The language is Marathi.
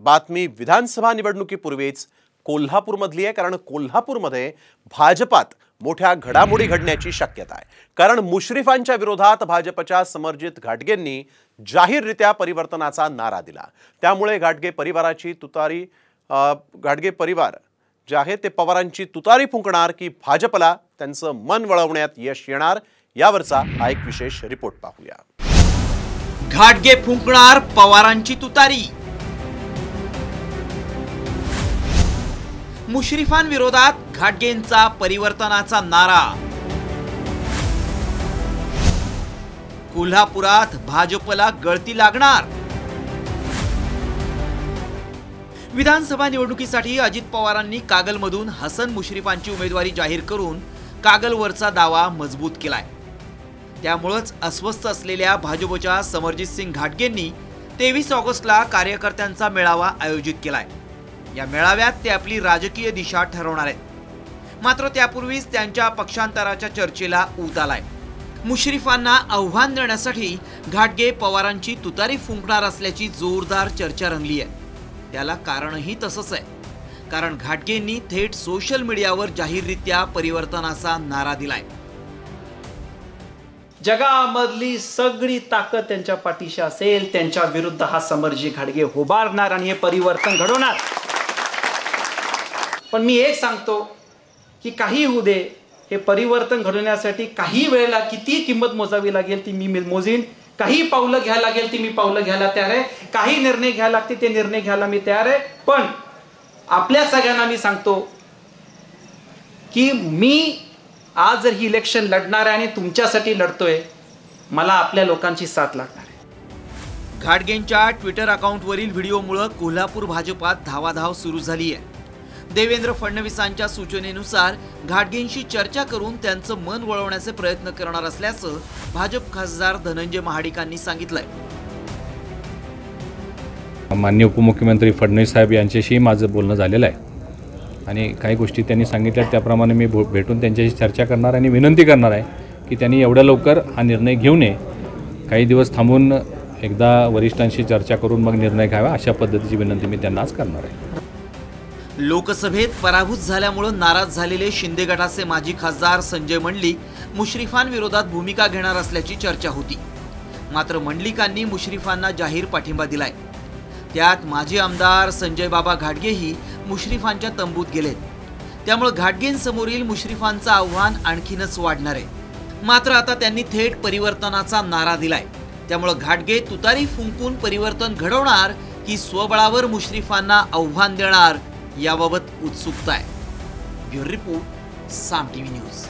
बातमी विधानसभा निवडणुकीपूर्वीच कोल्हापूरमधली आहे, कारण कोल्हापूरमध्ये भाजपात मोठ्या घडामोडी घडण्याची शक्यता आहे। कारण मुश्रीफांच्या विरोधात भाजपच्या समर्जित घाटगेंनी जाहीररित्या परिवर्तनाचा नारा दिला। त्यामुळे घाटगे परिवार जे आहे ते पवारांची तुतारी फुंकणार की भाजपला त्यांचं मन वळवण्यात यश येणार, यावरचा हा एक विशेष रिपोर्ट पाहूया। घाटगे फुंकणार पवारांची तुतारी, मुश्रीफांविरोधात घाटगेंचा परिवर्तनाचा नारा। कोल्हापुरात भाजपला गळती लागणार। विधानसभा निवडणुकीसाठी अजित पवारांनी कागलमधून हसन मुश्रीफांची उमेदवारी जाहीर करून कागलवरचा दावा मजबूत केलाय। त्यामुळेच अस्वस्थ असलेल्या भाजपच्या समर्जित सिंग घाटगेंनी 23 ऑगस्टला कार्यकर्त्यांचा मेळावा आयोजित केलाय। या मेळाव्यात ते आपली राजकीय दिशा ठरवणार आहेत। मात्र त्यापूर्वीच त्यांच्या पक्षांतराच्या चर्चेला ऊत आलाय। मुश्रीफांना आव्हान देण्यासाठी घाटगे पवारांची तुतारी फुंकणार असल्याची जोरदार चर्चा रंगली आहे। त्याला कारणही तसंच आहे, कारण घाटगेंनी थेट सोशल मीडियावर जाहीररित्या परिवर्तनाचा नारा दिलाय। जगामधली सगळी ताकद त्यांच्या पाठीशी असेल, त्यांच्या विरुद्ध हा समर्जी घाटगे उभारणार आणि हे परिवर्तन घडवणार। पण मी एक सांगतो की काही होऊ दे, हे परिवर्तन घडवण्यासाठी काही वेळेला किती किंमत मोजावी लागेल ती मी मोजीन, काही पावलं घ्यायला लागेल ती मी पावलं घ्यायला तयार आहे, काही निर्णय घ्यायला लागते ते निर्णय घ्यायला मी तयार आहे। पण आपल्या सगळ्यांना मी सांगतो की मी आज जर ही इलेक्शन लढणार आहे आणि तुमच्यासाठी लढतोय, मला आपल्या लोकांची साथ लागणार आहे। घाटगेंच्या ट्विटर अकाउंटवरील व्हिडिओमुळे कोल्हापूर भाजपात धावाधाव सुरू झाली आहे। देवेंद्र फडणवीसांच्या सूचनेनुसार घाटगेंशी चर्चा करून त्यांचं मन वळवण्याचे प्रयत्न करणार असल्याचं भाजप खासदार धनंजय महाडिकांनी सांगितलंय। माननीय उपमुख्यमंत्री फडणवीस साहेब यांच्याशी माझं बोलणं झालेलं आहे आणि काही गोष्टी त्यांनी सांगितल्या त्याप्रमाणे मी भेटून त्यांच्याशी चर्चा करणार आणि विनंती करणार आहे की त्यांनी एवढ्या लवकर हा निर्णय घेऊ नये, काही दिवस थांबून एकदा वरिष्ठांशी चर्चा करून मग निर्णय घ्यावा, अशा पद्धतीची विनंती मी त्यांना आज करणार आहे। लोकसभेत पराभूत झाल्यामुळे नाराज झालेले शिंदे गटाचे माजी खासदार संजय मंडलिक मुश्रीफांविरोधात भूमिका घेणार असल्याची चर्चा होती। मात्र मंडलिकांनी मुश्रीफांना जाहीर पाठिंबा दिलाय। त्यात माजी आमदार संजय बाबा घाटगेही मुश्रीफांच्या तंबूत गेलेत। त्यामुळे घाटगेंसमोरील मुश्रीफांचं आव्हान आणखीनच वाढणार आहे। मात्र आता त्यांनी थेट परिवर्तनाचा नारा दिलाय। त्यामुळे घाटगे तुतारी फुंकून परिवर्तन घडवणार की स्वबळावर मुश्रीफांना आव्हान देणार, याबाबत उत्सुकता आहे। ब्युरो रिपोर्ट, साम टीव्ही न्यूज।